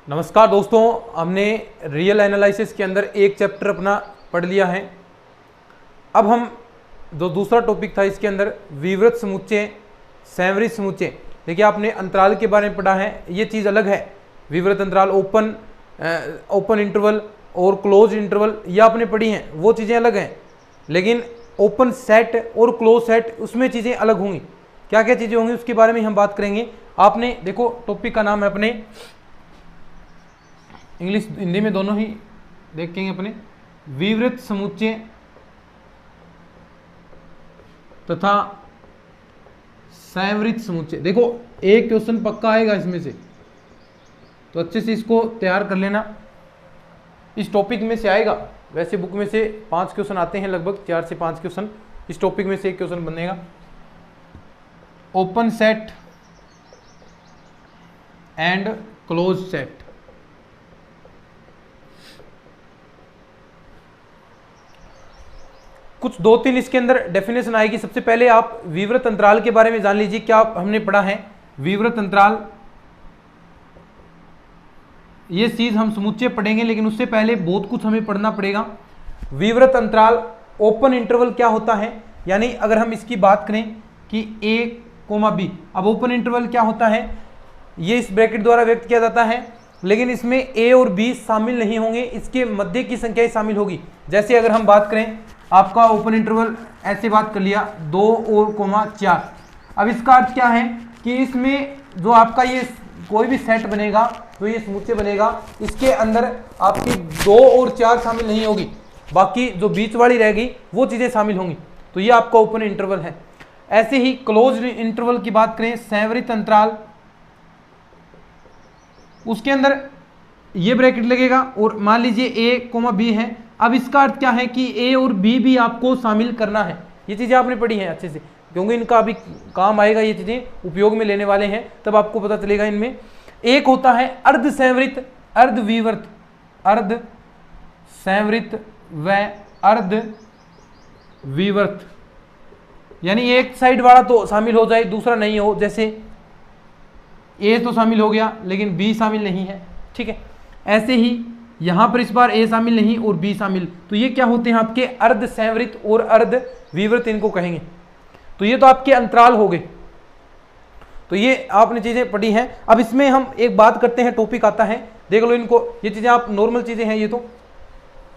नमस्कार दोस्तों, हमने रियल एनालिसिस के अंदर एक चैप्टर अपना पढ़ लिया है। अब हम जो दूसरा टॉपिक था इसके अंदर विवृत समुच्चय, संवृत समुच्चय। देखिए आपने अंतराल के बारे में पढ़ा है, ये चीज़ अलग है। विवृत अंतराल, ओपन इंटरवल और क्लोज इंटरवल ये आपने पढ़ी हैं, वो चीज़ें अलग हैं। लेकिन ओपन सेट और क्लोज सेट उसमें चीज़ें अलग होंगी। क्या क्या चीज़ें होंगी उसके बारे में हम बात करेंगे। आपने देखो टॉपिक का नाम है अपने इंग्लिश हिंदी में दोनों ही देखेंगे अपने विवृत समुच्चय तथा संवृत समुच्चय। देखो एक क्वेश्चन पक्का आएगा इसमें से, तो अच्छे से इसको तैयार कर लेना। इस टॉपिक में से आएगा, वैसे बुक में से 5 क्वेश्चन आते हैं, लगभग 4 से 5 क्वेश्चन। इस टॉपिक में से एक क्वेश्चन बनेगा open set and close set. कुछ 2-3 इसके अंदर डेफिनेशन आएगी। सबसे पहले आप विवृत अंतराल के बारे में जान लीजिए। क्या हमने पढ़ा है विवृत अंतराल, ये चीज हम समुच्चय पढ़ेंगे, लेकिन उससे पहले बहुत कुछ हमें पढ़ना पड़ेगा। विवृत अंतराल, ओपन इंटरवल क्या होता है, यानी अगर हम इसकी बात करें कि a, b। अब ओपन इंटरवल क्या होता है, ये इस ब्रैकेट द्वारा व्यक्त किया जाता है, लेकिन इसमें a और b शामिल नहीं होंगे, इसके मध्य की संख्या शामिल होगी। जैसे अगर हम बात करें आपका ओपन इंटरवल, ऐसे बात कर लिया 2 और 4। अब इसका अर्थ क्या है कि इसमें जो आपका ये कोई भी सेट बनेगा, जो ये समुच्चय बनेगा, इसके अंदर आपकी 2 और 4 शामिल नहीं होगी, बाकी जो बीच वाली रहेगी वो चीज़ें शामिल होंगी। तो ये आपका ओपन इंटरवल है। ऐसे ही क्लोज इंटरवल की बात करें, संवृत अंतराल, उसके अंदर ये ब्रैकेट लगेगा और मान लीजिए a, b है। अब इसका अर्थ क्या है कि a और b भी आपको शामिल करना है। ये चीज़ें आपने पढ़ी हैं अच्छे से, क्योंकि इनका अभी काम आएगा, ये चीज़ें उपयोग में लेने वाले हैं, तब आपको पता चलेगा। इनमें एक होता है अर्ध संवृत, अर्ध विवृत, अर्ध संवृत व अर्ध विवृत, यानी एक साइड वाला तो शामिल हो जाए, दूसरा नहीं हो। जैसे a तो शामिल हो गया लेकिन b शामिल नहीं है, ठीक है। ऐसे ही यहां पर इस बार a शामिल नहीं और b शामिल, तो ये क्या होते हैं आपके अर्ध संवृत और अर्ध विवृत, इनको कहेंगे। तो ये तो आपके अंतराल हो गए। तो ये आपने चीजें पढ़ी हैं। अब इसमें हम एक बात करते हैं, टॉपिक आता है, देख लो इनको, ये चीजें आप नॉर्मल चीजें हैं ये तो,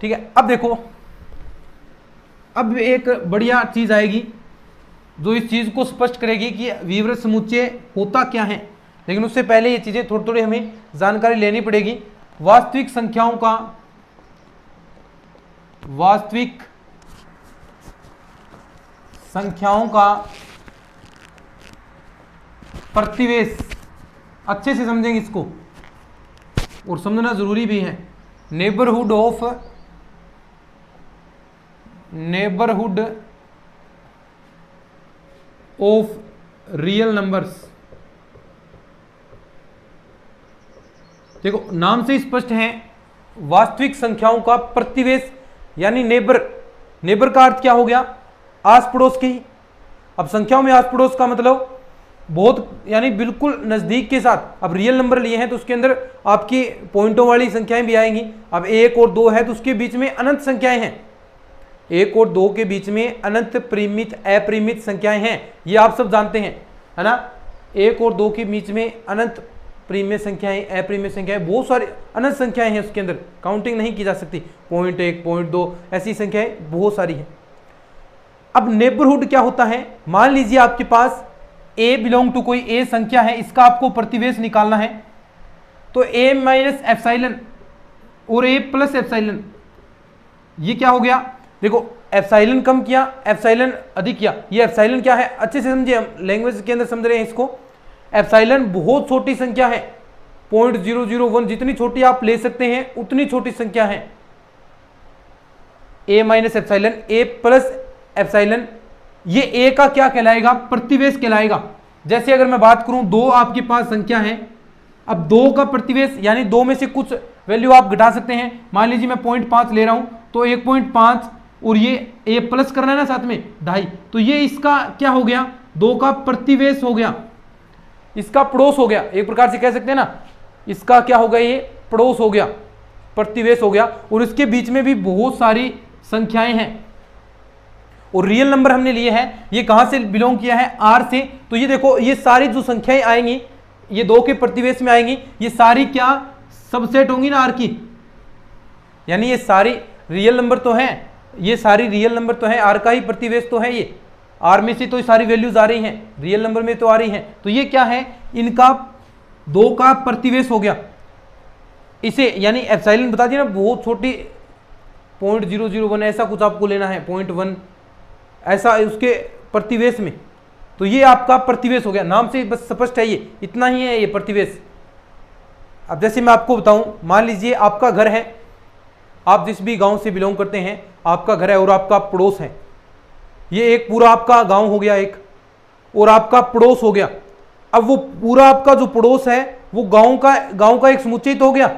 ठीक है। अब देखो, अब एक बढ़िया चीज आएगी जो इस चीज को स्पष्ट करेगी कि विवृत समुच्चय होता क्या है। लेकिन उससे पहले ये चीजें थोड़ी थोड़ी हमें जानकारी लेनी पड़ेगी। वास्तविक संख्याओं का प्रतिवेश, अच्छे से समझेंगे इसको और समझना जरूरी भी है। Neighbourhood of real numbers. देखो नाम से स्पष्ट है, वास्तविक संख्याओं का प्रतिवेश, यानी नेबर का अर्थ क्या हो गया, आस पड़ोस की। अब संख्याओं में आस पड़ोस का मतलब बहुत, यानी बिल्कुल नजदीक के साथ। अब रियल नंबर लिए हैं तो उसके अंदर आपकी पॉइंटों वाली संख्याएं भी आएंगी। अब 1 और 2 है तो उसके बीच में अनंत संख्याएं हैं। 1 और 2 के बीच में अनंत परिमित, अपरिमित संख्याएं हैं, ये आप सब जानते हैं, है ना। 1 और 2 के बीच में अनंत परिमित संख्याएं, अपरिमित संख्याएं, बहुत सारी अनंत संख्याएं हैं उसके अंदर, काउंटिंग नहीं की जा सकती। 0.1, 0.2 ऐसी संख्याएं बहुत सारी हैं। अब नेबरहुड क्या होता है, मान लीजिए आपके पास a बिलोंग टू कोई a संख्या है, इसका आपको प्रतिवेश निकालना है। तो a माइनस एप्सिलॉन और a प्लस एप्सिलॉन, ये क्या हो गया, देखो एप्सिलॉन कम किया, एप्सिलॉन अधिक किया। ये एप्सिलॉन क्या है, अच्छे से समझिए, हम लैंग्वेज के अंदर समझ रहे हैं इसको। एप्सिलॉन बहुत छोटी संख्या है, 0.001, जितनी छोटी आप ले सकते हैं उतनी छोटी संख्या है। a minus epsilon, a plus epsilon, ये a का क्या कहलाएगा, प्रतिवेश कहलाएगा। जैसे अगर मैं बात करूं 2 आपके पास संख्या है, अब 2 का प्रतिवेश, यानी 2 में से कुछ वैल्यू आप घटा सकते हैं। मान लीजिए मैं 0.5 ले रहा हूं, तो 1.5 और ये a प्लस करना है ना साथ में 2.5, तो ये इसका क्या हो गया, 2 का प्रतिवेश हो गया। इसका पड़ोस हो गया, एक प्रकार से कह सकते हैं ना, इसका क्या होगा, ये पड़ोस हो गया, प्रतिवेश हो गया, और इसके बीच में भी बहुत सारी संख्याएं हैं। और रियल नंबर हमने लिए हैं, ये कहां से बिलोंग किया है, आर से। तो ये देखो, ये सारी जो संख्याएं आएंगी ये 2 के प्रतिवेश में आएंगी, ये सारी क्या सबसेट होंगी ना आर की, यानी ये सारी रियल नंबर तो हैं, ये सारी रियल नंबर तो है, आर का ही प्रतिवेश तो है, ये आर में से तो सारी वैल्यूज आ रही हैं, रियल नंबर में तो आ रही हैं। तो ये क्या है, इनका 2 का प्रतिवेश हो गया। इसे यानी एप्सिलॉन बता दिया ना, बहुत छोटी 0.001 ऐसा कुछ आपको लेना है, 0.1 ऐसा उसके प्रतिवेश में। तो ये आपका प्रतिवेश हो गया, नाम से बस स्पष्ट है, ये इतना ही है ये प्रतिवेश। अब जैसे मैं आपको बताऊं, मान लीजिए आपका घर है, आप जिस भी गांव से बिलोंग करते हैं, आपका घर है और आपका पड़ोस है, ये एक पूरा आपका गांव हो गया एक, और आपका पड़ोस हो गया। अब वो पूरा आपका जो पड़ोस है वो गांव का एक समुच्चय तो हो गया,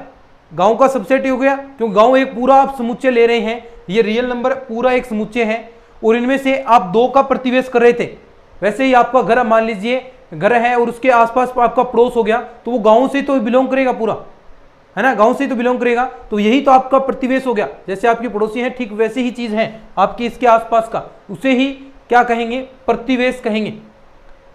गांव का सबसेट ही हो गया, क्योंकि गांव एक पूरा आप समुच्चय ले रहे हैं, ये रियल नंबर पूरा एक समुच्चय है, और इनमें से आप 2 का प्रतिवेश कर रहे थे। वैसे ही आपका घर, मान लीजिए घर है और उसके आसपास आपका पड़ोस हो गया, तो वो गांव से तो बिलोंग करेगा पूरा, है ना, गांव से तो बिलोंग करेगा, तो यही तो आपका प्रतिवेश हो गया। जैसे आपके पड़ोसी हैं, ठीक वैसे ही चीज है आपके इसके आसपास का, उसे ही क्या कहेंगे, प्रतिवेश कहेंगे।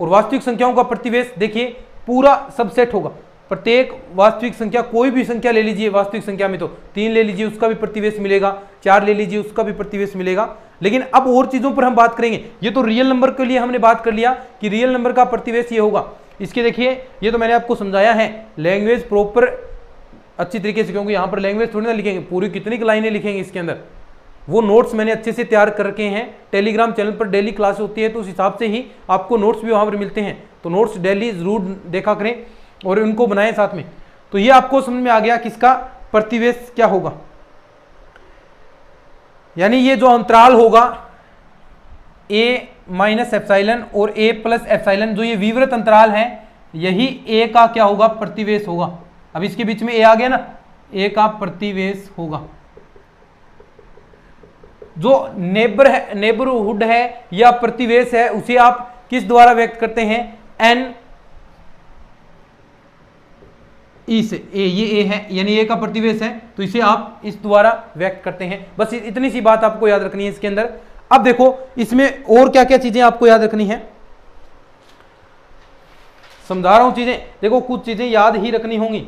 और वास्तविक संख्याओं का प्रतिवेश देखिए पूरा सबसेट होगा, प्रत्येक वास्तविक संख्या, कोई भी संख्या ले लीजिए वास्तविक संख्या में, तो 3 ले लीजिए उसका भी प्रतिवेश मिलेगा, 4 ले लीजिए उसका भी प्रतिवेश मिलेगा। लेकिन अब और चीजों पर हम बात करेंगे। ये तो रियल नंबर के लिए हमने बात कर लिया कि रियल नंबर का प्रतिवेश ये होगा। इसके देखिए, ये तो मैंने आपको समझाया है, लैंग्वेज प्रॉपर अच्छी तरीके से, क्योंकि यहाँ पर लैंग्वेज थोड़ी ना लिखेंगे, पूरी कितनी लाइनें लिखेंगे इसके अंदर, वो नोट्स मैंने अच्छे से तैयार कर रखे हैं। टेलीग्राम चैनल पर डेली क्लास होती है, तो उस हिसाब से ही आपको नोट्स भी वहाँ पर मिलते हैं, तो नोट्स डेली जरूर देखा करें और उनको बनाएं साथ में। तो ये आपको समझ में आ गया किसका प्रतिवेश क्या होगा, यानी ये जो अंतराल होगा a माइनस एप्सिलॉन और a प्लस एप्सिलॉन, जो ये विवृत अंतराल है, यही a का क्या होगा, प्रतिवेश होगा। अब इसके बीच में a आ गया ना, a का प्रतिवेश होगा। जो नेबर है, नेबरहुड है या प्रतिवेश है, उसे आप किस द्वारा व्यक्त करते हैं, n ई से, ये a है, यानी a का प्रतिवेश है, तो इसे आप इस द्वारा व्यक्त करते हैं। बस इतनी सी बात आपको याद रखनी है इसके अंदर। अब देखो इसमें और क्या क्या चीजें आपको याद रखनी है, समझा रहा हूं चीजें, देखो कुछ चीजें याद ही रखनी होंगी।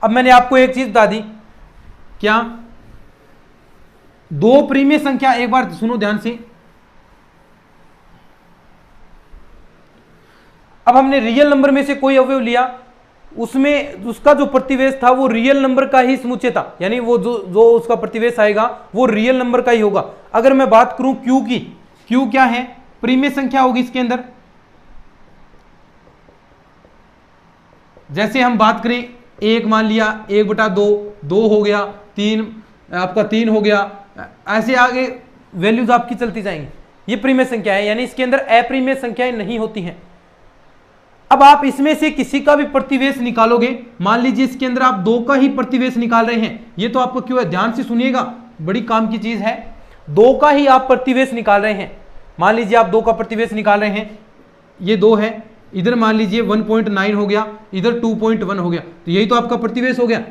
अब मैंने आपको एक चीज बता दी, क्या, 2 प्रीमिय संख्या, एक बार सुनो ध्यान से। अब हमने रियल नंबर में से कोई अवयव लिया, उसमें उसका जो प्रतिवेश था वो रियल नंबर का ही समुच्चय था, यानी वो जो उसका प्रतिवेश आएगा वो रियल नंबर का ही होगा। अगर मैं बात करूं क्यू की, क्यू क्या है, प्रीमिय संख्या होगी इसके अंदर। जैसे हम बात करें, 1 मान लिया, 1/2, 2 हो गया, 3 आपका 3 हो गया, ऐसे आगे वैल्यूज आपकी चलती जाएंगी। ये प्रीमिय संख्या है, यानी इसके अंदर अप्रीमिय संख्याएं नहीं होती हैं। अब आप इसमें से किसी का भी प्रतिवेश निकालोगे, मान लीजिए इसके अंदर आप 2 का ही प्रतिवेश निकाल रहे हैं, ये तो आपको क्यों है, ध्यान से सुनिएगा, बड़ी काम की चीज है। 2 का ही आप प्रतिवेश निकाल रहे हैं, मान लीजिए आप 2 का प्रतिवेश निकाल रहे हैं, ये 2 है, इधर मान लीजिए 1.9 हो गया, इधर 2.1 हो गया, तो यही तो आपका प्रतिवेश हो गया,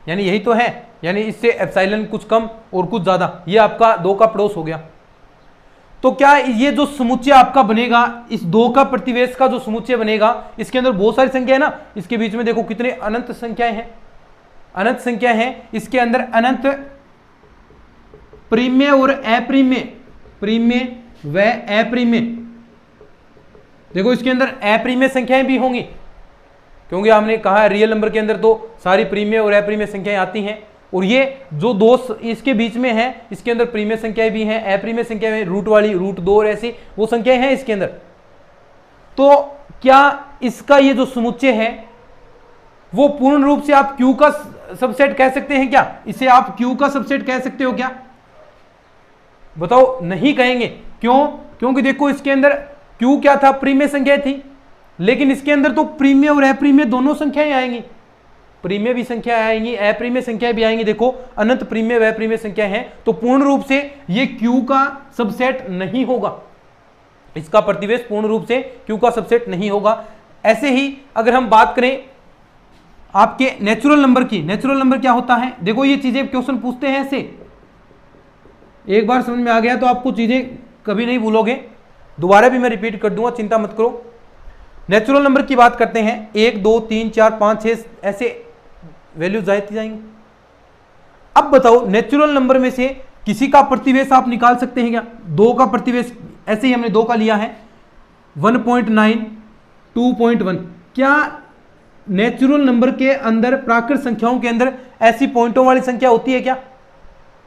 यानी यही तो है, यानी इससे एप्सिलॉन कुछ कम और कुछ ज्यादा, ये आपका 2 का पड़ोस हो गया। तो क्या ये जो समुच्चय आपका बनेगा, इस 2 का प्रतिवेश का जो समुच्चय बनेगा, इसके अंदर बहुत सारी संख्या है ना, इसके बीच में देखो कितने अनंत संख्याएं हैं, अनंत संख्या है, इसके अंदर अनंत प्रीमिय और अप्रीमिय, प्रीमिय व अप्रीमिय, देखो इसके अंदर अप्रीमिय संख्याएं भी होंगी, क्योंकि हमने कहा रियल नंबर के अंदर तो सारी प्रीमिय और अप्रीमिय संख्याएं आती हैं, और ये जो 2 इसके बीच में है, इसके अंदर प्रीमिय संख्याएं भी हैं, अप्रीमिय संख्याएं, रूट वाली, रूट 2 और ऐसी वो संख्याएं हैं इसके अंदर। तो क्या इसका ये जो समुच्चय है वो पूर्ण रूप से आप Q का सबसेट कह सकते हैं क्या, इसे आप Q का सबसेट कह सकते हो क्या, बताओ, नहीं कहेंगे। क्यों, क्योंकि देखो इसके अंदर Q क्या था, प्रीमिय संख्या थी, लेकिन इसके अंदर तो प्रीमिय और अप्रीमिय दोनों संख्याएं आएंगी, प्रीमिय भी संख्या आएंगी, अप्रीमिय संख्याएं भी आएंगी, देखो अनंत प्रीमिय व अप्रीमिय संख्या है, तो पूर्ण रूप से ये Q का सबसेट नहीं होगा, इसका प्रतिवेश पूर्ण रूप से Q का सबसेट नहीं होगा। ऐसे ही अगर हम बात करें, आपके नेचुरल नंबर की, नेचुरल नंबर क्या होता है, देखो ये चीजें क्वेश्चन पूछते हैं ऐसे, एक बार समझ में आ गया तो आपको चीजें कभी नहीं भूलोगे, दोबारा भी मैं रिपीट कर दूंगा, चिंता मत करो। नेचुरल नंबर की बात करते हैं, 1 2 3 4 5 6 ऐसे वैल्यूज आती जाएंगे। अब बताओ नेचुरल नंबर में से किसी का प्रतिवेश आप निकाल सकते हैं क्या? 2 का प्रतिवेश, ऐसे ही हमने 2 का लिया है, 1.9 2.1, क्या नेचुरल नंबर के अंदर, प्राकृत संख्याओं के अंदर ऐसी पॉइंटों वाली संख्या होती है क्या?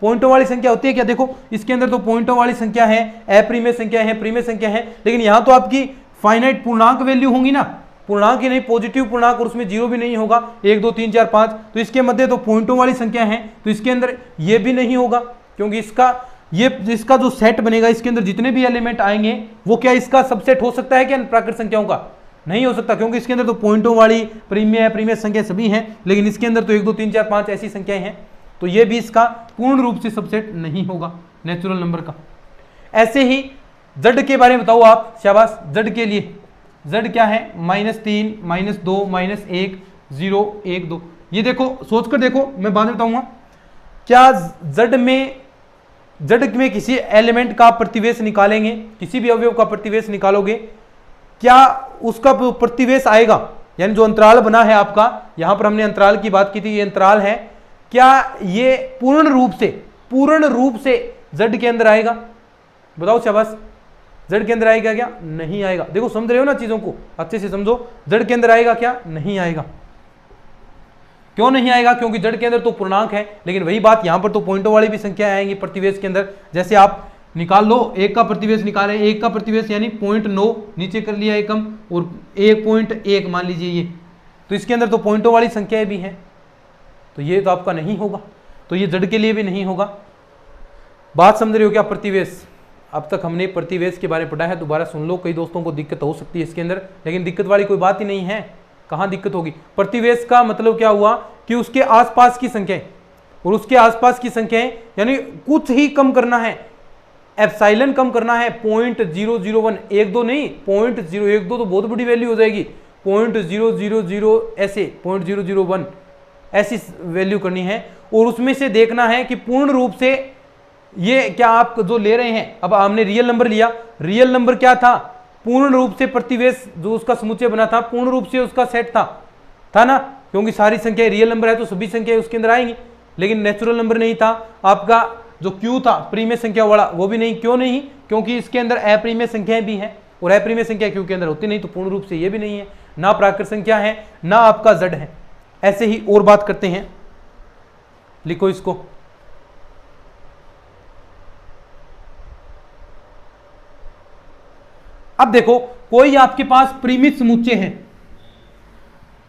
पॉइंटों वाली संख्या होती है क्या? देखो इसके अंदर तो पॉइंटों वाली संख्या है, अप्रिमेय संख्या है, प्रीमेय संख्या है, लेकिन यहां तो आपकी फाइनाइट पूर्णांक वैल्यू होंगी ना, पूर्णांक ही नहीं, पॉजिटिव पूर्णांक, और उसमें जीरो भी नहीं होगा, 1 2 3 4 5, तो इसके मध्य तो पॉइंटों वाली संख्या है, तो इसके अंदर ये भी नहीं होगा, क्योंकि इसका जो सेट बनेगा, इसके अंदर जितने भी एलिमेंट आएंगे वो क्या इसका सबसेट हो सकता है क्या प्राकृत संख्याओं का? नहीं हो सकता, क्योंकि इसके अंदर तो पॉइंटों वाली प्रीमिय संख्या सभी हैं, लेकिन इसके अंदर तो 1 2 3 4 5 ऐसी संख्याएं हैं, तो ये भी इसका पूर्ण रूप से सबसेट नहीं होगा नेचुरल नंबर का। ऐसे ही z के बारे में बताओ आप, शाबाश, z के लिए, z क्या है, -3 -2 -1 0 1 2, ये देखो सोचकर देखो, मैं बाद में बताऊंगा। क्या z में किसी एलिमेंट का प्रतिवेश निकालेंगे, किसी भी अवयव का प्रतिवेश निकालोगे, क्या उसका प्रतिवेश आएगा, यानी जो अंतराल बना है आपका, यहां पर हमने अंतराल की बात की थी, ये अंतराल है, क्या ये पूर्ण रूप से z के अंदर आएगा? बताओ शाबाश, z के अंदर आएगा क्या? नहीं आएगा। देखो समझ रहे हो ना चीजों को, अच्छे से समझो, z के अंदर आएगा क्या? नहीं आएगा। क्यों नहीं आएगा? क्योंकि z के अंदर तो पूर्णांक है, लेकिन वही बात यहां पर तो पॉइंटों वाली भी संख्या आएंगी प्रतिवेश के अंदर। जैसे आप निकाल लो, 1 का प्रतिवेश निकाले, 1 का प्रतिवेश यानी 0.9 नीचे कर लिया एकम, और 1.1 मान लीजिए ये, तो इसके अंदर तो पॉइंटों वाली संख्याएं भी हैं, तो ये तो आपका नहीं होगा, तो ये z के लिए भी नहीं होगा। बात समझ रहे हो क्या? प्रतिवेश, अब तक हमने प्रतिवेश के बारे में पढ़ा है, दोबारा सुन लो, कई दोस्तों को दिक्कत हो सकती है इसके अंदर, लेकिन दिक्कत वाली कोई बात ही नहीं है। कहाँ दिक्कत होगी? प्रतिवेश का मतलब क्या हुआ कि उसके आसपास की संख्याएं, और उसके आसपास की संख्याएं यानी कुछ ही कम करना है, एप्सिलॉन कम करना है, 0.001, 1 2 नहीं, 0.012 तो बहुत बड़ी वैल्यू हो जाएगी, 0.000 ऐसे 0.001 ऐसी वैल्यू करनी है, और उसमें से देखना है कि पूर्ण रूप से ये क्या आप जो ले रहे हैं, अब हमने रियल नंबर लिया, रियल नंबर क्या था? पूर्ण रूप से प्रतिवेश जो उसका समुच्चय बना था, पूर्ण रूप से उसका सेट था ना, क्योंकि सारी संख्याएं रियल नंबर है तो सभी संख्याएं उसके अंदर आएंगी, लेकिन नेचुरल नंबर नहीं था। आपका जो क्यू था प्रीमिय संख्या वाला, वो भी नहीं। क्यों नहीं? क्योंकि इसके अंदर अप्रीमिय संख्याएं भी हैं, और अप्रीमिय संख्या क्यू के अंदर होती नहीं, तो पूर्ण रूप से ये भी नहीं है, ना प्राकृत संख्या है, ना आपका z है। ऐसे ही और बात करते हैं, लिखो इसको, अब देखो कोई आपके पास परिमित समुच्चय है,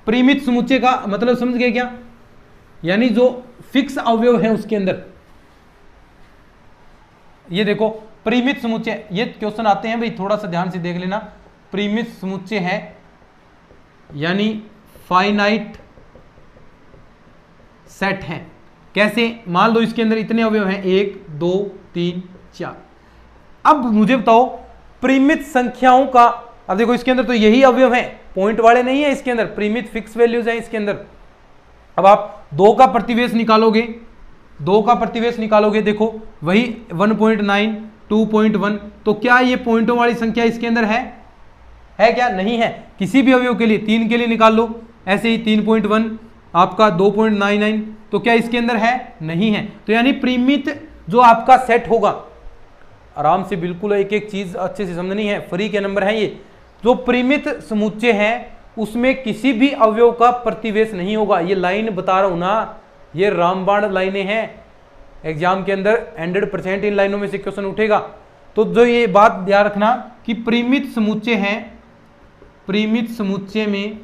परिमित समुच्चय का मतलब समझ गए क्या? यानी जो फिक्स अवयव है उसके अंदर, ये देखो परिमित समुच्चय, ये क्वेश्चन आते हैं भाई, थोड़ा सा ध्यान से देख लेना। परिमित समुच्चय है यानी फाइनाइट सेट है। कैसे? मान लो इसके अंदर इतने अवयव हैं, 1 2 3 4। अब मुझे बताओ परिमित संख्याओं का, अब देखो इसके अंदर तो यही अवयव हैं, पॉइंट वाले नहीं है इसके अंदर, परिमित फिक्स वैल्यूज हैं इसके अंदर। अब आप 2 का प्रतिवेश निकालोगे, 2 का प्रतिवेश निकालोगे, देखो वही 1.9 2.1, तो क्या ये पॉइंटों वाली संख्या इसके अंदर है क्या? नहीं है। किसी भी अवयव के लिए, 3 के लिए निकाल लो, ऐसे ही 3.1 आपका 2.99, तो क्या इसके अंदर है? नहीं है। तो यानी परिमित जो आपका सेट होगा, आराम से बिल्कुल एक एक चीज अच्छे से समझनी है, फ्री के नंबर है ये, जो परिमित समुच्चय है उसमें किसी भी अवयव का प्रतिवेश नहीं होगा। ये लाइन बता रहा हूं ना, ये रामबाण लाइनें हैं, एग्जाम के अंदर 100% इन लाइनों में से क्वेश्चन उठेगा। तो जो ये बात ध्यान रखना कि परिमित समुच्चय है, परिमित समुच्चय में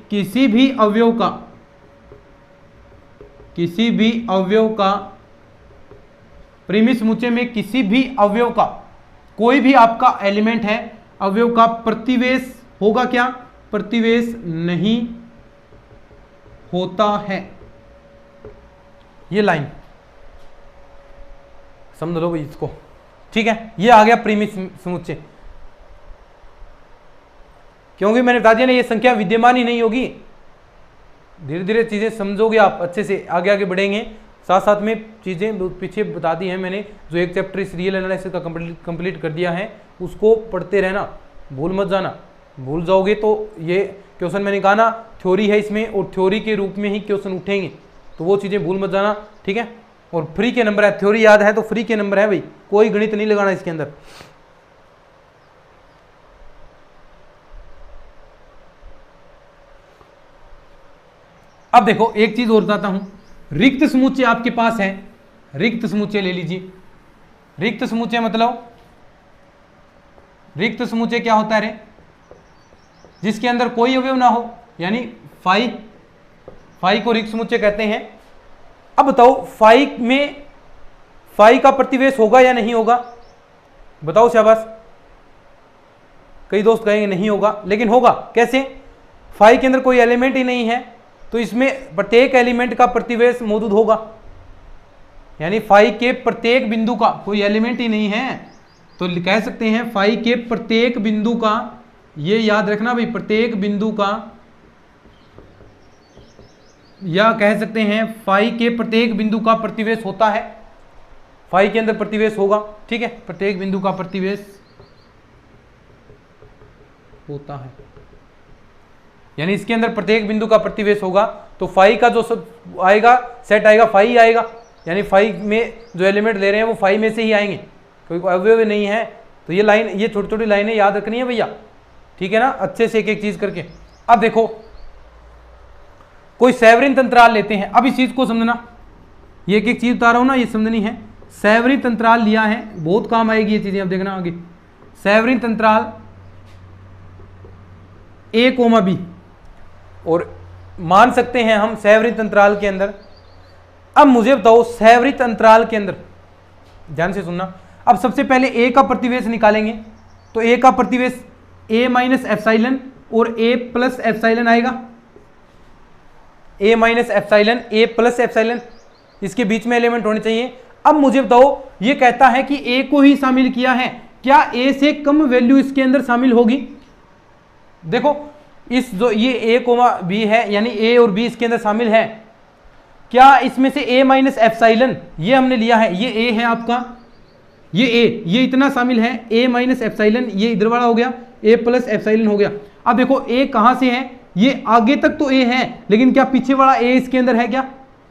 किसी भी अवयव का परिमित समुच्चय में किसी भी अवयव का, कोई भी आपका एलिमेंट है, अवयव का प्रतिवेश होगा क्या? प्रतिवेश नहीं होता है। ये लाइन समझ लो भाई इसको, ठीक है? ये आ गया परिमित समुच्चय। क्योंकि मैंने बता दिया ना ये संख्या विद्यमान ही नहीं होगी। धीरे धीरे चीजें समझोगे आप, अच्छे से आगे आगे बढ़ेंगे। साथ साथ में चीजें पीछे बता दी हैं मैंने, जो एक चैप्टर इस रियल एनालिसिस का कंप्लीट कर दिया है, उसको पढ़ते रहना, भूल मत जाना। भूल जाओगे तो ये क्वेश्चन मैंने कहा ना थ्योरी है इसमें, और थ्योरी के रूप में ही क्वेश्चन उठेंगे, तो वो चीजें भूल मत जाना, ठीक है। और फ्री के नंबर है, थ्योरी याद है तो फ्री के नंबर है भाई, कोई गणित नहीं लगाना इसके अंदर। अब देखो एक चीज और बताता हूं, रिक्त समुच्चय आपके पास है, रिक्त समुच्चय ले लीजिए। रिक्त समुच्चय मतलब, रिक्त समुच्चय क्या होता है रे? जिसके अंदर कोई अवयव ना हो, यानी फाई, फाई को रिक्त समुच्चय कहते हैं। अब बताओ फाई में फाई का प्रतिवेश होगा या नहीं होगा? बताओ शाबाश। कई दोस्त कहेंगे नहीं होगा, लेकिन होगा। कैसे? फाई के अंदर कोई एलिमेंट ही नहीं है, तो इसमें प्रत्येक एलिमेंट का प्रतिवेश मौजूद होगा, यानी फाई के प्रत्येक बिंदु का कोई एलिमेंट ही नहीं है, तो कह सकते हैं फाई के प्रत्येक बिंदु का, ये याद रखना भाई, प्रत्येक बिंदु का, या कह सकते हैं फाई के प्रत्येक बिंदु का प्रतिवेश होता है। फाई के अंदर प्रतिवेश होगा, ठीक है, प्रत्येक बिंदु का प्रतिवेश होता है, यानी इसके अंदर प्रत्येक बिंदु का प्रतिवेश होगा। तो फाई का जो सब आएगा सेट आएगा, फाई आएगा, यानी फाई में जो एलिमेंट ले रहे हैं वो फाई में से ही आएंगे, कोई अवयव नहीं है। तो ये लाइन, ये छोटी छोटी लाइनें याद रखनी है भैया, ठीक है ना, अच्छे से एक एक चीज करके। अब देखो कोई सैवरिन तंत्राल लेते हैं, अब इस चीज को समझना, ये एक एक चीज बता रहा हूं ना, ये समझनी है। सैवरिन तंत्राल लिया है, बहुत काम आएगी ये चीजें, अब देखना आगे। सैवरिन तंत्राल ए कोमा बी, और मान सकते हैं हम सैवरिन अंतराल के अंदर। अब मुझे बताओ सैवरिन अंतराल के अंदर, ध्यान से सुनना, अब सबसे पहले ए का प्रतिवेश निकालेंगे, तो ए का प्रतिवेश ए माइनस एप्सिलॉन और ए प्लस एप्सिलॉन आएगा। ए माइनस एप्सिलॉन, ए प्लस एप्सिलॉन, इसके बीच में एलिमेंट होने चाहिए। अब मुझे बताओ, ये कहता है कि ए को ही शामिल किया है, क्या ए से कम वैल्यू इसके अंदर शामिल होगी? देखो इस जो ये ए कोमा बी है, यानी ए और बी इसके अंदर शामिल है, क्या इसमें से ए माइनस एप्सिलॉन ये हमने लिया है, ये ए है आपका, ये ए, ये इतना शामिल है, ए माइनस एप्सिलॉन ये इधर वाला हो गया, ए प्लस एप्सिलॉन हो गया। अब देखो ए कहां से है, ये आगे तक तो ए है, लेकिन क्या पीछे वाला ए इसके अंदर है क्या?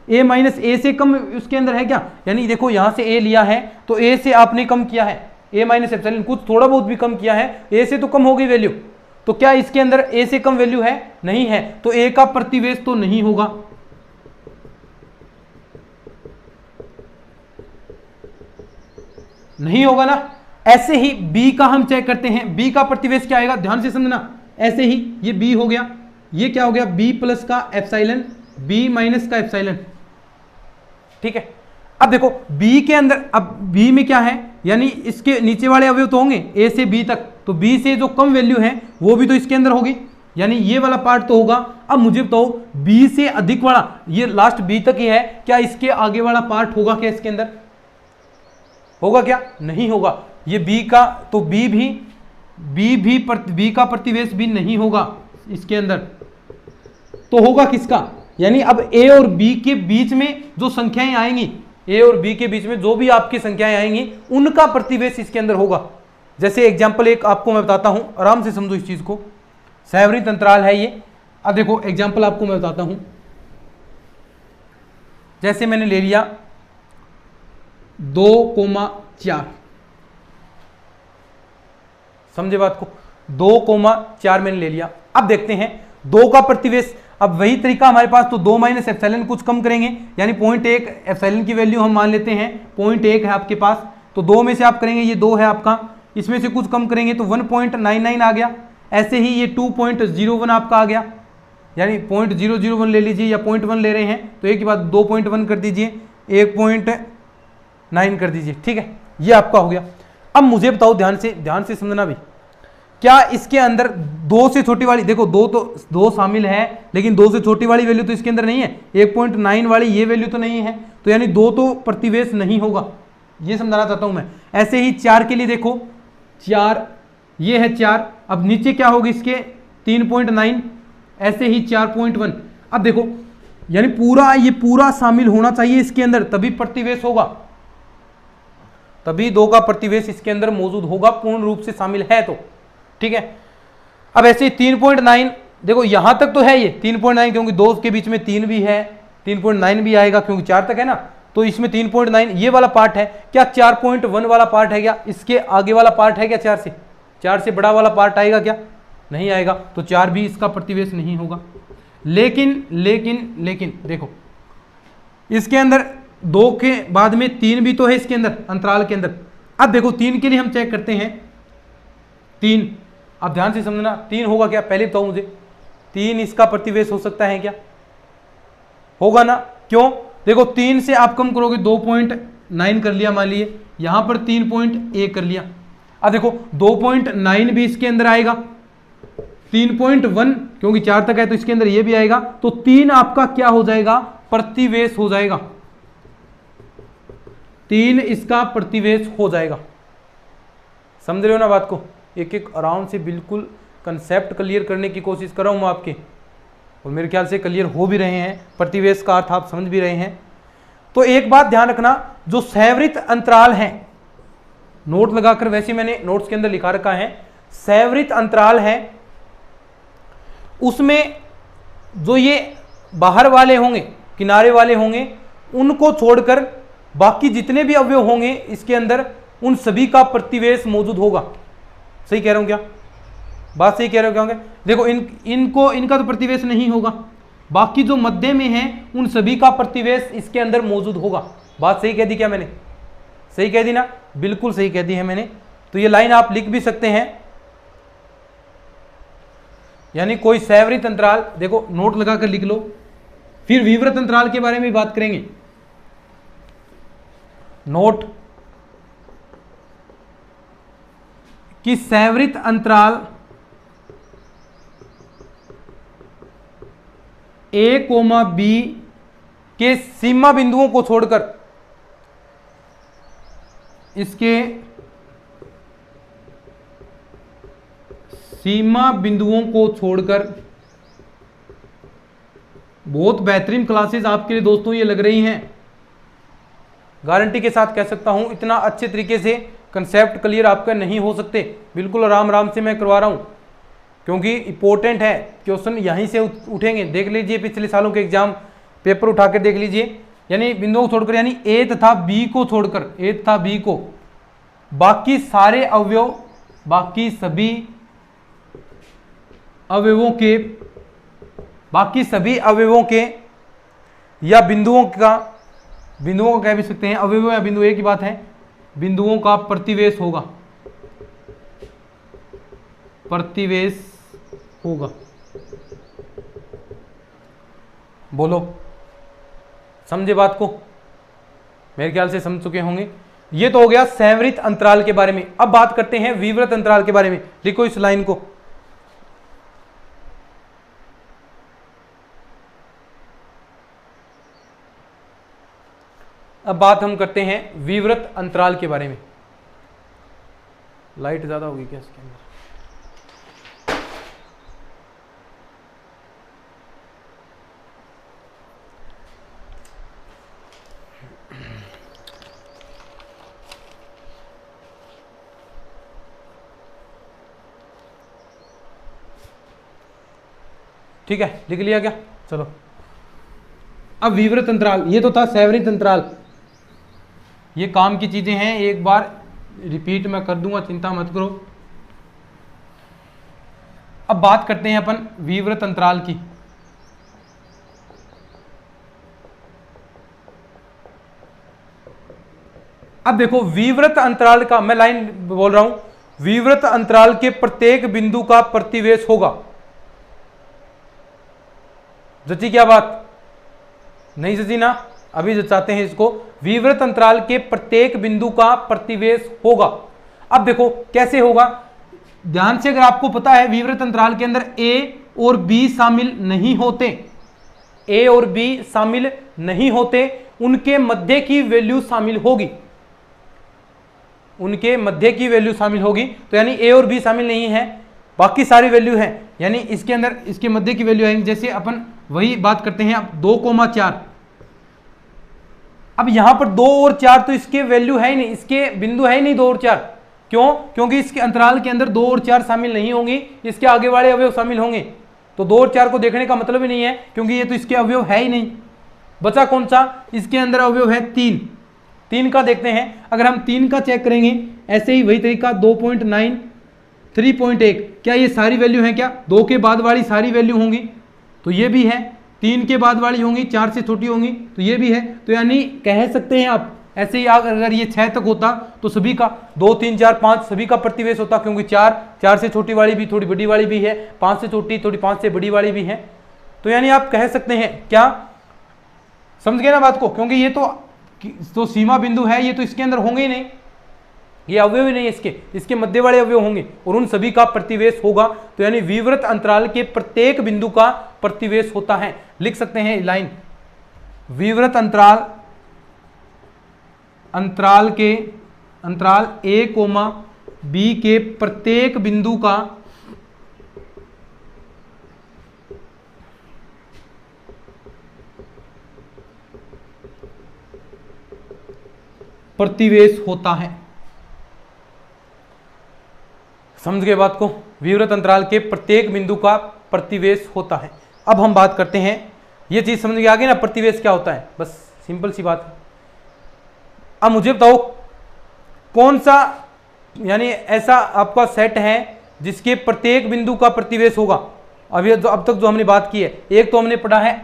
ए माइनस ए से कम उसके अंदर है क्या? यानी देखो यहां से ए लिया है, तो ए से आपने कम किया है, ए माइनस एप्सिलॉन कुछ थोड़ा बहुत भी कम किया है, ए से तो कम हो गई वैल्यू, तो क्या इसके अंदर ए से कम वैल्यू है? नहीं है, तो ए का प्रतिवेश तो नहीं होगा। नहीं होगा ना। ऐसे ही बी का हम चेक करते हैं, बी का प्रतिवेश क्या आएगा, ध्यान से समझना। ऐसे ही ये बी हो गया, ये क्या हो गया, बी प्लस का एप्सिलॉन, बी माइनस का एप्सिलॉन, ठीक है। अब देखो बी के अंदर, अब बी में क्या है, यानी इसके नीचे वाले अवयव तो होंगे ए से बी तक, तो बी से जो कम वैल्यू है वो भी तो इसके अंदर होगी, यानी ये वाला पार्ट तो होगा। अब मुझे बताओ बी से अधिक वाला, ये लास्ट बी तक ही है, क्या इसके आगे वाला पार्ट होगा क्या इसके अंदर? होगा क्या? नहीं होगा। ये बी का, तो बी का प्रतिवेश भी नहीं होगा इसके अंदर, तो होगा किसका? यानी अब ए और बी के बीच में जो संख्याएं आएंगी, ए और बी के बीच में जो भी आपकी संख्याएं आएंगी, उनका प्रतिवेश इसके अंदर होगा। जैसे एग्जाम्पल एक आपको मैं बताता हूं, आराम से समझो इस चीज को। सैवरिन अंतराल है ये। अब देखो एग्जाम्पल आपको मैं बताता हूं, जैसे मैंने ले लिया 2,4, समझे बात को, 2,4 मैंने ले लिया। अब देखते हैं 2 का प्रतिवेश, अब वही तरीका हमारे पास, तो 2 माइनस एप्सिलॉन कुछ कम करेंगे, यानी 0.1 एप्सिलॉन की वैल्यू हम मान लेते हैं 0.1 है आपके पास, तो 2 में से आप करेंगे, ये 2 है आपका, इसमें से कुछ कम करेंगे तो 1.99 आ गया। ऐसे ही ये 2.01 आपका आ गया, यानी 0.001 ले लीजिए या 0.1 ले रहे हैं तो एक ही बात, 2.1 कर दीजिए, 1.9 कर दीजिए, ठीक है, ये आपका हो गया। अब मुझे बताओ, ध्यान से समझना भी, क्या इसके अंदर 2 से छोटी वाली, देखो 2 शामिल है, लेकिन 2 से छोटी वाली वैल्यू तो इसके अंदर नहीं है, 1.9 वाली ये वैल्यू तो नहीं है, तो यानी 2 तो प्रतिवेश नहीं होगा, ये समझाना चाहता हूं मैं। ऐसे ही 4 के लिए देखो, 4 ये है 4, अब नीचे क्या होगी इसके, 3.9, ऐसे ही 4.1। अब देखो यानी ये पूरा शामिल होना चाहिए इसके अंदर, तभी प्रतिवेश होगा, तभी 2 का प्रतिवेश इसके अंदर मौजूद होगा, पूर्ण रूप से शामिल है तो। ठीक है, अब ऐसे 3.9 देखो यहां तक तो है ये 3.9, क्योंकि 2 के बीच में 3 भी है, 3.9 भी आएगा क्योंकि 4 तक है ना, तो इसमें 3.9 ये वाला पार्ट है। क्या 4.1 वाला पार्ट है क्या? इसके आगे वाला पार्ट है क्या? 4 से बड़ा वाला पार्ट आएगा क्या? नहीं आएगा, तो 4 भी इसका प्रतिवेश नहीं होगा। लेकिन देखो इसके अंदर 2 के बाद में 3 भी तो है इसके अंदर, अंतराल के अंदर। अब देखो 3 के लिए हम चेक करते हैं, 3, अब ध्यान से समझना, 3 होगा क्या? पहले बताओ मुझे, 3 इसका प्रतिवेश हो सकता है क्या? होगा ना, क्यों? देखो 3 से आप कम करोगे 2.9 कर लिया, मान लिए यहां पर 3.1 कर लिया। अब देखो 2.9 भी इसके अंदर आएगा, 3.1 क्योंकि 4 तक है तो इसके अंदर ये भी आएगा, तो 3 आपका क्या हो जाएगा? प्रतिवेश हो जाएगा, 3 इसका प्रतिवेश हो जाएगा। समझ रहे हो ना बात को? एक एक आराम से बिल्कुल कंसेप्ट क्लियर करने की कोशिश कर रहा हूं मैं आपके, और मेरे ख्याल से क्लियर हो भी रहे हैं, प्रतिवेश का अर्थ आप समझ भी रहे हैं। तो एक बात ध्यान रखना, जो संवृत अंतराल है, नोट लगाकर, वैसे मैंने नोट्स के अंदर लिखा रखा है, संवृत अंतराल है उसमें जो ये बाहर वाले होंगे, किनारे वाले होंगे, उनको छोड़कर बाकी जितने भी अवयव होंगे इसके अंदर, उन सभी का प्रतिवेश मौजूद होगा। सही कह रहा हूं क्या? बात सही कह रहे हो क्या? होंगे देखो इनका तो प्रतिवेश नहीं होगा, बाकी जो मध्य में है उन सभी का प्रतिवेश इसके अंदर मौजूद होगा। बात सही कह दी क्या मैंने? सही कह दी ना? बिल्कुल सही कह दी है मैंने। तो ये लाइन आप लिख भी सकते हैं, यानी कोई संवृत अंतराल, देखो नोट लगाकर लिख लो, फिर विवृत अंतराल के बारे में बात करेंगे। नोट कि संवृत अंतराल A, B के सीमा बिंदुओं को छोड़कर, इसके सीमा बिंदुओं को छोड़कर, बहुत बेहतरीन क्लासेस आपके लिए दोस्तों ये लग रही हैं, गारंटी के साथ कह सकता हूं। इतना अच्छे तरीके से कंसेप्ट क्लियर आपका नहीं हो सकते, बिल्कुल आराम से मैं करवा रहा हूं, क्योंकि इंपॉर्टेंट है, क्वेश्चन यहीं से उठेंगे। देख लीजिए पिछले सालों के एग्जाम पेपर उठा कर देख लीजिए, यानी बिंदुओं को छोड़कर, यानी ए तथा बी को छोड़कर, ए तथा बी को, बाकी सारे अवयव, बाकी सभी अवयवों के, बाकी सभी अवयवों के या बिंदुओं का कह भी सकते हैं, अवयव या बिंदु एक ही बात है, बिंदुओं का प्रतिवेश होगा, प्रतिवेश होगा। बोलो, समझे बात को? मेरे ख्याल से समझ चुके होंगे। ये तो हो गया संवृत अंतराल के बारे में। अब बात करते हैं विवृत अंतराल के बारे में। लिखो इस लाइन को, अब बात हम करते हैं विवृत अंतराल के बारे में। लाइट ज्यादा होगी क्या इसके अंदर? ठीक है, लिख लिया क्या? चलो, अब विवृत अंतराल, ये तो था संवृत अंतराल, ये काम की चीजें हैं, एक बार रिपीट मैं कर दूंगा, चिंता मत करो। अब बात करते हैं अपन विवृत अंतराल की। अब देखो विवृत अंतराल का, मैं लाइन बोल रहा हूं, विवृत अंतराल के प्रत्येक बिंदु का प्रतिवेश होगा। जची क्या बात? नहीं जची ना? अभी जचाते हैं इसको। विवृत अंतराल के प्रत्येक बिंदु का प्रतिवेश होगा। अब देखो कैसे होगा, ध्यान से, अगर आपको पता है विवृत अंतराल के अंदर A और B शामिल नहीं होते, A और B शामिल नहीं होते, उनके मध्य की वैल्यू शामिल होगी, उनके मध्य की वैल्यू शामिल होगी। तो यानी A और B शामिल नहीं है, बाकी सारी वैल्यू है, यानी इसके अंदर इसके मध्य की वैल्यू आएंगी। जैसे अपन वही बात करते हैं अब 2,4, अब यहां पर 2 और 4 तो इसके वैल्यू है ही नहीं, इसके बिंदु है ही नहीं 2 और 4। क्यों? क्योंकि इसके अंतराल के अंदर 2 और 4 शामिल नहीं होंगी, इसके आगे वाले अवयव शामिल होंगे। तो 2 और 4 को देखने का मतलब ही नहीं है, क्योंकि ये तो इसके अवयव है ही नहीं। बचा कौन सा? इसके अंदर अवयव है 3। 3 का देखते हैं। अगर हम 3 का चेक करेंगे, ऐसे ही वही तरीका 2.9, 3.1, क्या ये सारी वैल्यू है? क्या 2 के बाद वाली सारी वैल्यू होंगी? तो ये भी है। 3 के बाद वाली होंगी, 4 से छोटी होंगी, तो ये भी है। तो यानी कह सकते हैं आप, ऐसे ही अगर ये 6 तक होता तो सभी का 2, 3, 4, 5 सभी का प्रतिवेश होता, क्योंकि 4 से छोटी वाली भी थोड़ी बड़ी वाली भी है, 5 से छोटी थोड़ी 5 से बड़ी वाली भी है। तो यानी आप कह सकते हैं, क्या समझ गए ना बात को? क्योंकि ये तो सीमा बिंदु है, ये तो इसके अंदर होंगे ही नहीं, ये अवयव ही नहीं है इसके मध्य वाले अवयव होंगे और उन सभी का प्रतिवेश होगा। तो यानी विवृत अंतराल के प्रत्येक बिंदु का प्रतिवेश होता है। लिख सकते हैं लाइन, विवृत अंतराल A, B के प्रत्येक बिंदु का प्रतिवेश होता है। समझ गए बात को? विवृत अंतराल के प्रत्येक बिंदु का प्रतिवेश होता है। अब हम बात करते हैं, ये चीज समझ में आ गई ना, प्रतिवेश क्या होता है? बस सिंपल सी बात है। अब मुझे बताओ कौन सा यानी ऐसा आपका सेट है जिसके प्रत्येक बिंदु का प्रतिवेश होगा? अब तक जो हमने बात की है, एक तो हमने पढ़ा है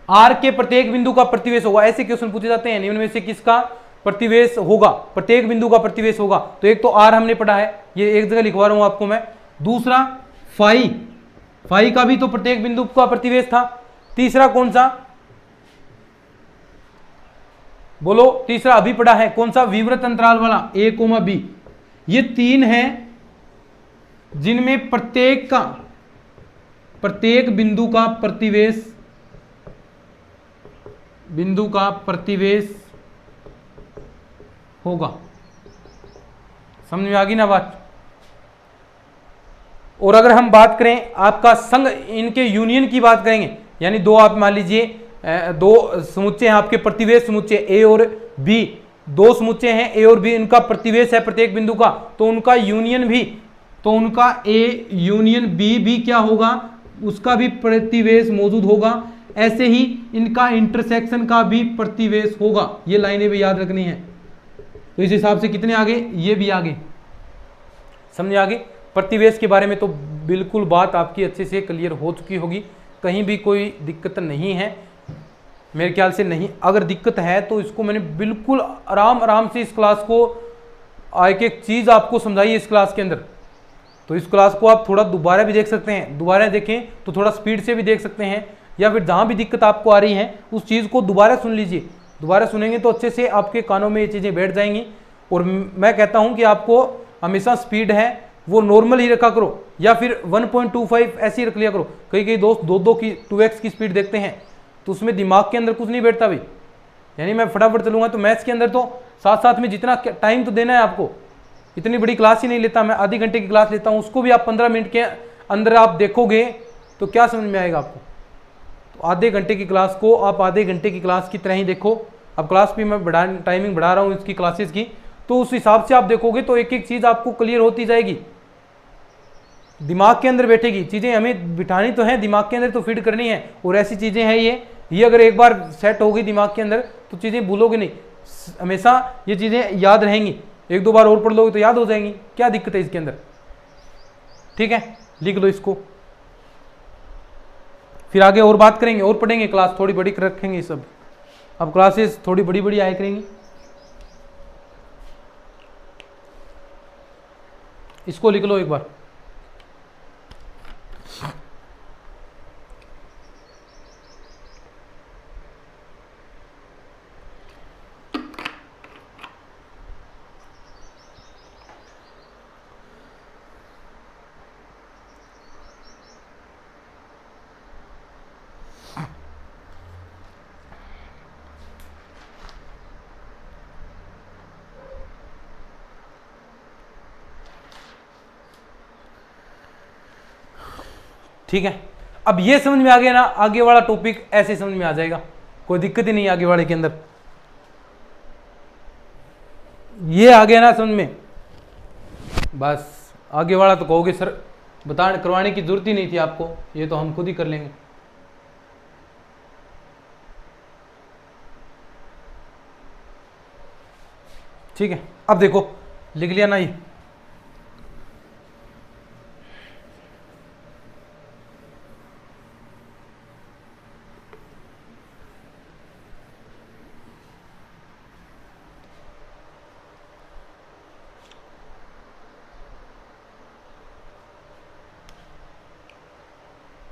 आर के प्रत्येक बिंदु का प्रतिवेश होगा। ऐसे क्वेश्चन पूछे जाते हैं, निम्न में से किसका प्रतिवेश होगा, प्रत्येक बिंदु का प्रतिवेश होगा? तो एक तो आर हमने पढ़ा है, ये एक जगह लिखवा रहा हूं आपको मैं। दूसरा फाई का भी तो प्रत्येक बिंदु का प्रतिवेश था। तीसरा कौन सा? बोलो, तीसरा अभी पढ़ा है, कौन सा? विवृत अंतराल वाला A, B। ये 3 हैं जिनमें प्रत्येक बिंदु का प्रतिवेश होगा। समझ में आ गई ना बात? और अगर हम बात करें आपका संघ, इनके यूनियन की बात करेंगे, यानी दो आप मान लीजिए दो समुच्चय हैं आपके, प्रतिवेश समुच्चय A और B, दो समुच्चय हैं A और B, इनका प्रतिवेश है प्रत्येक बिंदु का, तो उनका यूनियन भी, तो उनका A यूनियन B भी क्या होगा? उसका भी प्रतिवेश मौजूद होगा। ऐसे ही इनका इंटरसेक्शन का भी प्रतिवेश होगा। ये लाइनें भी याद रखनी है। तो इस हिसाब से कितने आगे? ये भी आगे। समझे आगे? प्रतिवेश के बारे में तो बिल्कुल बात आपकी अच्छे से क्लियर हो चुकी होगी, कहीं भी कोई दिक्कत नहीं है मेरे ख्याल से। नहीं, अगर दिक्कत है तो इसको मैंने बिल्कुल आराम से इस क्लास को एक एक चीज़ आपको समझाई है इस क्लास के अंदर। तो इस क्लास को आप थोड़ा दोबारा भी देख सकते हैं, दोबारा देखें तो थोड़ा स्पीड से भी देख सकते हैं, या फिर जहाँ भी दिक्कत आपको आ रही है उस चीज़ को दोबारा सुन लीजिए। दोबारा सुनेंगे तो अच्छे से आपके कानों में ये चीज़ें बैठ जाएंगी। और मैं कहता हूँ कि आपको हमेशा स्पीड है वो नॉर्मल ही रखा करो, या फिर 1.25 ऐसी रख लिया करो। कई दोस्त 2 की 2x की स्पीड देखते हैं तो उसमें दिमाग के अंदर कुछ नहीं बैठता भाई। यानी मैं फटाफट चलूंगा तो मैथ्स के अंदर तो साथ में जितना टाइम तो देना है आपको, इतनी बड़ी क्लास ही नहीं लेता मैं, आधी घंटे की क्लास लेता हूँ, उसको भी आप 15 मिनट के अंदर आप देखोगे तो क्या समझ में आएगा आपको? तो आधे घंटे की क्लास को आप आधे घंटे की क्लास की तरह ही देखो। अब क्लास भी मैं टाइमिंग बढ़ा रहा हूँ इसकी क्लासेस की, तो उस हिसाब से आप देखोगे तो एक एक चीज़ आपको क्लियर होती जाएगी, दिमाग के अंदर बैठेगी। चीज़ें हमें बिठानी तो है दिमाग के अंदर, तो फिट करनी है। और ऐसी चीज़ें हैं ये अगर एक बार सेट हो गई दिमाग के अंदर तो चीज़ें भूलोगे नहीं, हमेशा ये चीज़ें याद रहेंगी। 1-2 बार और पढ़ लोगे तो याद हो जाएंगी, क्या दिक्कत है इसके अंदर? ठीक है, लिख लो इसको, फिर आगे और बात करेंगे और पढ़ेंगे। क्लास थोड़ी बड़ी रखेंगे सब, अब क्लासेस थोड़ी बड़ी बड़ी आया करेंगी। इसको लिख लो एक बार। ठीक है, अब ये समझ में आ गया ना, आगे वाला टॉपिक ऐसे समझ में आ जाएगा, कोई दिक्कत ही नहीं आगे वाले के अंदर। ये आ गया ना समझ में, बस आगे वाला तो कहोगे सर बताने करवाने की जरूरत ही नहीं थी आपको, ये तो हम खुद ही कर लेंगे। ठीक है, अब देखो लिख लिया ना ये,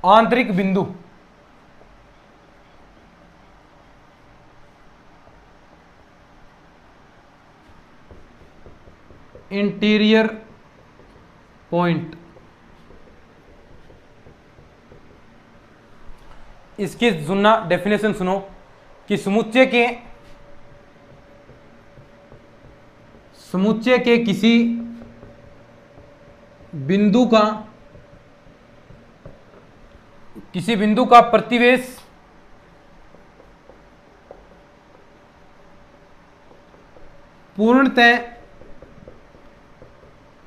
आंतरिक बिंदु इंटीरियर पॉइंट, इसकी सुनना डेफिनेशन सुनो कि समुच्चय के किसी बिंदु का प्रतिवेश पूर्णतः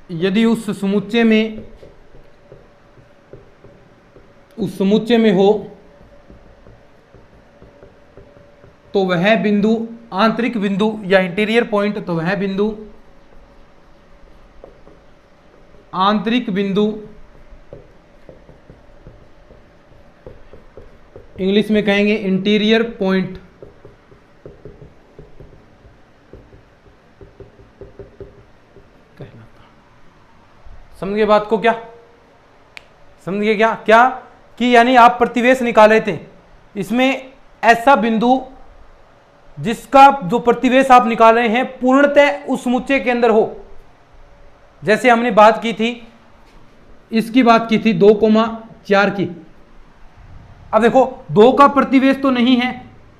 यदि उस समुच्चय में हो तो वह बिंदु आंतरिक बिंदु या इंटीरियर पॉइंट, तो वह बिंदु आंतरिक बिंदु इंग्लिश में कहेंगे इंटीरियर पॉइंट कहलाता। समझ गए बात को? क्या समझ गए? क्या कि यानी आप प्रतिवेश निकाले थे, इसमें ऐसा बिंदु जिसका जो प्रतिवेश आप निकाल रहे हैं पूर्णतः उस समुच्चय के अंदर हो। जैसे हमने बात की थी, इसकी बात की थी 2,4 की। अब देखो 2 का प्रतिवेश तो नहीं है,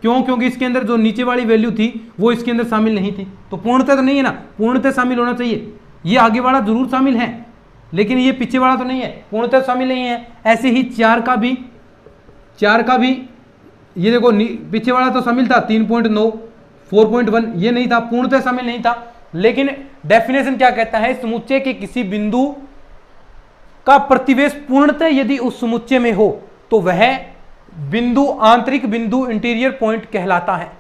क्यों? क्योंकि इसके अंदर जो नीचे वाली वैल्यू थी वो इसके अंदर शामिल नहीं थी, तो पूर्णतः तो नहीं है ना, पूर्णतः शामिल होना चाहिए। ये आगे वाला जरूर शामिल है लेकिन ये पीछे वाला तो नहीं है, पूर्णतः शामिल नहीं है। ऐसे ही 4 का भी ये देखो पीछे वाला तो शामिल था 3.9, 4.1 ये नहीं था, पूर्णतः शामिल नहीं था। लेकिन डेफिनेशन क्या कहता है? समुच्चय के किसी बिंदु का प्रतिवेश पूर्णतः यदि उस समुच्चय में हो तो वह बिंदु आंतरिक बिंदु इंटीरियर पॉइंट कहलाता है।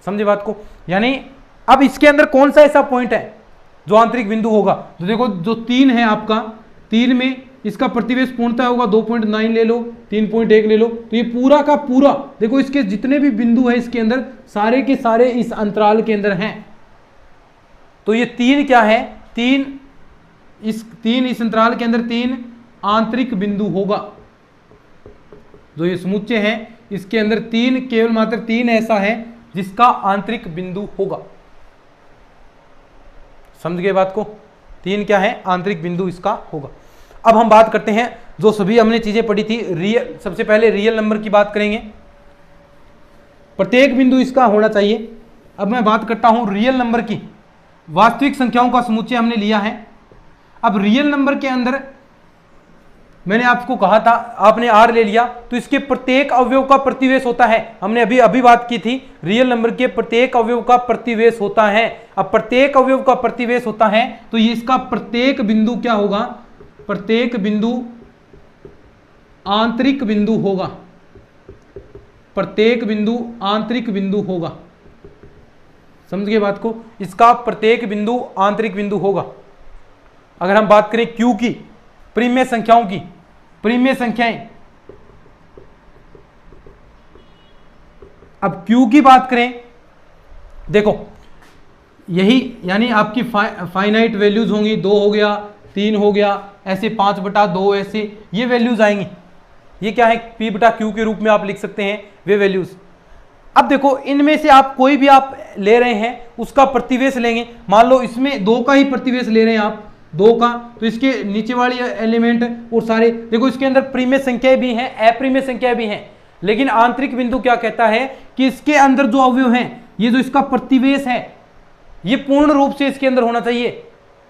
समझे बात को? यानी अब इसके अंदर कौन सा ऐसा पॉइंट है जो आंतरिक बिंदु होगा? तो देखो जो 3 है आपका, 3 में इसका प्रतिवेश पूर्णतः होगा 2.9 ले लो, 3.1 ले लो, तो ये पूरा का पूरा देखो इसके जितने भी बिंदु है इसके अंदर सारे के सारे इस अंतराल के अंदर हैं। तो ये 3 क्या है? 3 इस अंतराल के अंदर 3 आंतरिक बिंदु होगा। जो ये समुच्चय है इसके अंदर 3 केवल मात्र 3 ऐसा है जिसका आंतरिक बिंदु होगा। समझ गए बात को? 3 क्या है? आंतरिक बिंदु इसका होगा। अब हम बात करते हैं जो सभी हमने चीजें पढ़ी थी, रियल, सबसे पहले रियल नंबर की बात करेंगे। प्रत्येक बिंदु इसका होना चाहिए। अब मैं बात करता हूं रियल नंबर की। वास्तविक संख्याओं का समुच्चय हमने लिया है। अब रियल नंबर के अंदर मैंने आपको कहा था, आपने R ले लिया तो इसके प्रत्येक अवयव का प्रतिवेश होता है। हमने अभी बात की थी, रियल नंबर के प्रत्येक अवयव का प्रतिवेश होता है। अब प्रत्येक अवयव का प्रतिवेश होता है तो ये इसका प्रत्येक बिंदु क्या होगा? प्रत्येक बिंदु आंतरिक बिंदु होगा। प्रत्येक बिंदु आंतरिक बिंदु होगा। समझ गए बात को? इसका प्रत्येक बिंदु आंतरिक बिंदु होगा। अगर हम बात करें Q की, परिमेय संख्याओं की, परिमेय संख्याएं, अब Q की बात करें, देखो यही यानी आपकी फाइनाइट वैल्यूज होंगी, 2 हो गया, 3 हो गया, ऐसे 5/2 ऐसे ये वैल्यूज आएंगी। ये क्या है? P/Q के रूप में आप लिख सकते हैं वे वैल्यूज। अब देखो इनमें से आप कोई भी आप ले रहे हैं उसका प्रतिवेश लेंगे। मान लो इसमें 2 का ही प्रतिवेश ले रहे हैं आप, 2 का, तो इसके नीचे वाली एलिमेंट और सारे देखो इसके अंदर परिमेय संख्याएं भी हैं, अपरिमेय संख्याएं भी हैं। लेकिन आंतरिक बिंदु क्या कहता है कि इसके अंदर जो अवयव हैं, ये जो इसका प्रतिवेश है ये पूर्ण रूप से इसके अंदर होना चाहिए।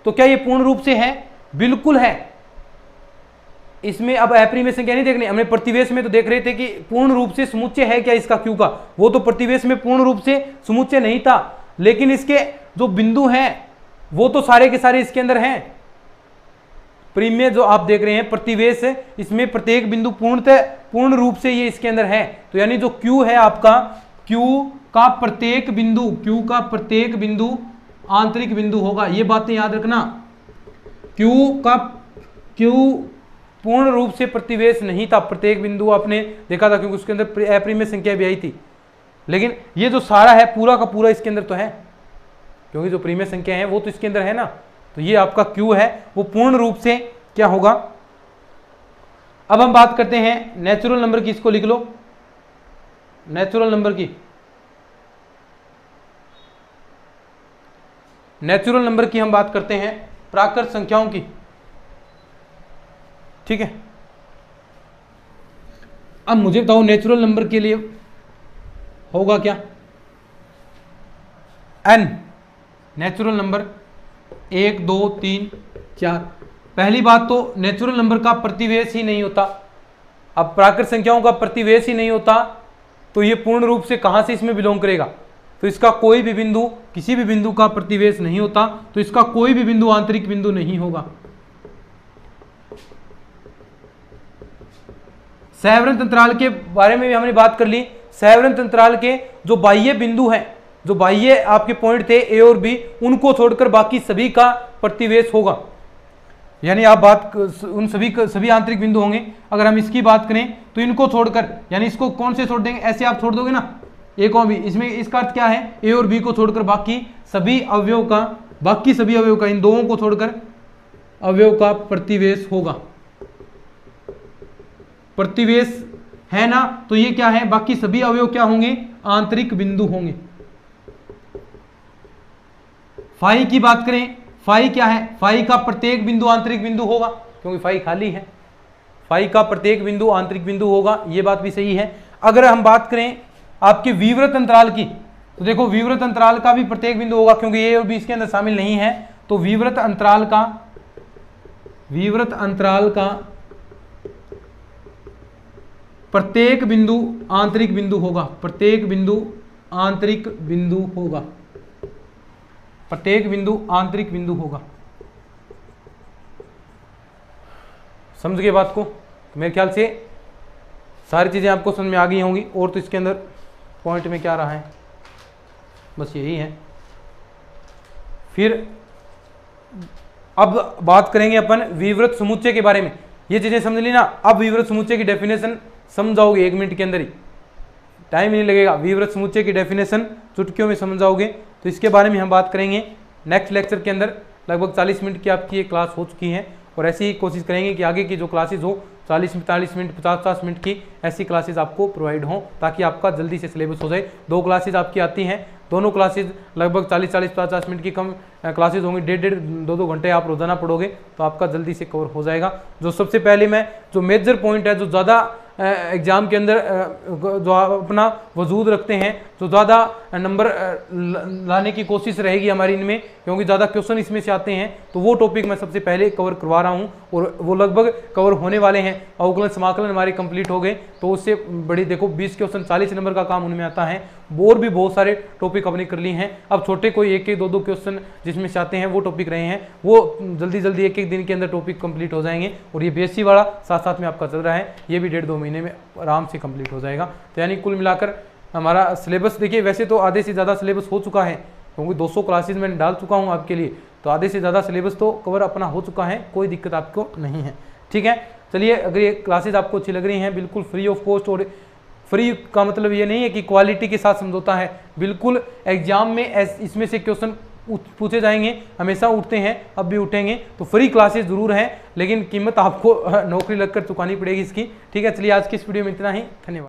तो क्या ये पूर्ण रूप से है? बिल्कुल है। इसमें अब अपरिमेय में संख्या नहीं देखनी, हमने प्रतिवेश में तो देख रहे थे कि पूर्ण रूप से समुच्चय है क्या इसका क्यू का, वो तो प्रतिवेश में पूर्ण रूप से समुच्चय नहीं था, लेकिन इसके जो बिंदु हैं वो तो सारे के सारे इसके अंदर हैं। परिमेय जो आप देख रहे हैं प्रतिवेश, इसमें प्रत्येक बिंदु पूर्ण रूप से ये इसके अंदर है। तो यानी जो क्यू है आपका, क्यू का प्रत्येक बिंदु आंतरिक बिंदु होगा। ये बातें याद रखना, क्यू पूर्ण रूप से प्रतिवेश नहीं था, प्रत्येक बिंदु आपने देखा था क्योंकि उसके अंदर अपरिमेय संख्या भी आई थी, लेकिन ये जो सारा है पूरा का पूरा इसके अंदर तो है, क्योंकि जो परिमेय संख्या है वो तो इसके अंदर है ना। तो ये आपका क्यू है वो पूर्ण रूप से क्या होगा। अब हम बात करते हैं नेचुरल नंबर की, इसको लिख लो, नेचुरल नंबर की हम बात करते हैं, प्राकृत संख्याओं की, ठीक है। अब मुझे बताओ नेचुरल नंबर के लिए होगा क्या, n नेचुरल नंबर 1 2 3 4। पहली बात तो नेचुरल नंबर का प्रतिवेश ही नहीं होता। अब प्राकृत संख्याओं का प्रतिवेश ही नहीं होता तो ये पूर्ण रूप से कहां से इसमें बिलोंग करेगा। तो इसका कोई भी बिंदु, किसी भी बिंदु का प्रतिवेश नहीं होता, तो इसका कोई भी बिंदु आंतरिक बिंदु नहीं होगा। सहवृत अंतराल के बारे में भी हमने बात कर ली। सहवृत अंतराल के जो बाह्य बिंदु हैं, जो बाह्य आपके पॉइंट थे ए और बी, उनको छोड़कर बाकी सभी का प्रतिवेश होगा। यानी आप बात उन सभी आंतरिक बिंदु होंगे। अगर हम इसकी बात करें तो इनको छोड़कर, यानी इसको कौन से छोड़ देंगे, ऐसे आप छोड़ दोगे ना ए को बी, इसमें इसका अर्थ क्या है, ए और बी को छोड़कर बाकी सभी अवयव का इन दोनों को छोड़कर अवयव का प्रतिवेश होगा। प्रतिवेश है ना, तो ये क्या है, बाकी सभी अवयव क्या होंगे, आंतरिक बिंदु होंगे। फाई की बात करें, फाई क्या है, फाई का प्रत्येक बिंदु आंतरिक बिंदु होगा, क्योंकि फाई खाली है, फाई का प्रत्येक बिंदु आंतरिक बिंदु होगा, ये बात भी सही है। अगर हम बात करें आपके विवृत अंतराल की, तो देखो विवृत अंतराल का भी प्रत्येक बिंदु होगा, क्योंकि ए और बी इसके अंदर शामिल नहीं है। तो विवृत अंतराल का प्रत्येक बिंदु आंतरिक बिंदु होगा, प्रत्येक बिंदु आंतरिक बिंदु होगा। समझ गए बात को? मेरे ख्याल से सारी चीजें आपको समझ में आ गई होंगी। और तो इसके अंदर पॉइंट में क्या रहा है, बस यही है। फिर अब बात करेंगे अपन विवृत समुच्चय के बारे में। ये चीजें समझ ली ना। अब विवृत समुच्चय की डेफिनेशन समझाओगे 1 मिनट के अंदर ही, टाइम नहीं लगेगा। विवृत समुच्चय की डेफिनेशन चुटकियों में समझाओगे। तो इसके बारे में हम बात करेंगे नेक्स्ट लेक्चर के अंदर। लगभग 40 मिनट की आपकी ये क्लास हो चुकी है, और ऐसी ही कोशिश करेंगे कि आगे की जो क्लासेज हो 40-45 मिनट 50-50 मिनट की ऐसी क्लासेज आपको प्रोवाइड हों, ताकि आपका जल्दी से सिलेबस हो जाए। 2 क्लासेज आपकी आती हैं, दोनों क्लासेज लगभग 40-50 मिनट की कम क्लासेज होंगी। 1.5-2 घंटे आप रोजाना पढ़ोगे तो आपका जल्दी से कवर हो जाएगा। जो सबसे पहले मैं जो मेजर पॉइंट है, जो ज़्यादा एग्जाम के अंदर जो अपना वजूद रखते हैं, जो ज़्यादा नंबर लाने की कोशिश रहेगी हमारी इनमें, क्योंकि ज़्यादा क्वेश्चन इसमें से आते हैं, तो वो टॉपिक मैं सबसे पहले कवर करवा रहा हूँ, और वो लगभग कवर होने वाले हैं। अवकलन समाकलन हमारे कंप्लीट हो गए, तो उससे बड़ी देखो 20 क्वेश्चन 40 नंबर का काम उनमें आता है। और भी बहुत सारे टॉपिक अपने कर लिए हैं। अब छोटे कोई 1-2 क्वेश्चन जिसमें से आते हैं वो टॉपिक रहे हैं, वो जल्दी 1-1 दिन के अंदर टॉपिक कंप्लीट हो जाएंगे। और ये बीएससी वाला साथ साथ में आपका चल रहा है, ये भी 1.5-2 महीने में आराम से कंप्लीट हो जाएगा। तो यानी कुल मिलाकर हमारा सिलेबस देखिए, वैसे तो आधे से ज़्यादा सिलेबस हो चुका है, क्योंकि 200 क्लासेज मैंने डाल चुका हूँ आपके लिए, तो आधे से ज़्यादा सिलेबस तो कवर अपना हो चुका है, कोई दिक्कत आपको नहीं है। ठीक है, चलिए, अगर ये क्लासेज आपको अच्छी लग रही हैं, बिल्कुल फ्री ऑफ कॉस्ट, और फ्री का मतलब ये नहीं है कि क्वालिटी के साथ समझौता है, बिल्कुल एग्जाम में इसमें से क्वेश्चन पूछे जाएंगे, हमेशा उठते हैं, अब भी उठेंगे। तो फ्री क्लासेस जरूर हैं, लेकिन कीमत आपको नौकरी लगकर चुकानी पड़ेगी इसकी। ठीक है, चलिए आज की इस वीडियो में इतना ही, धन्यवाद।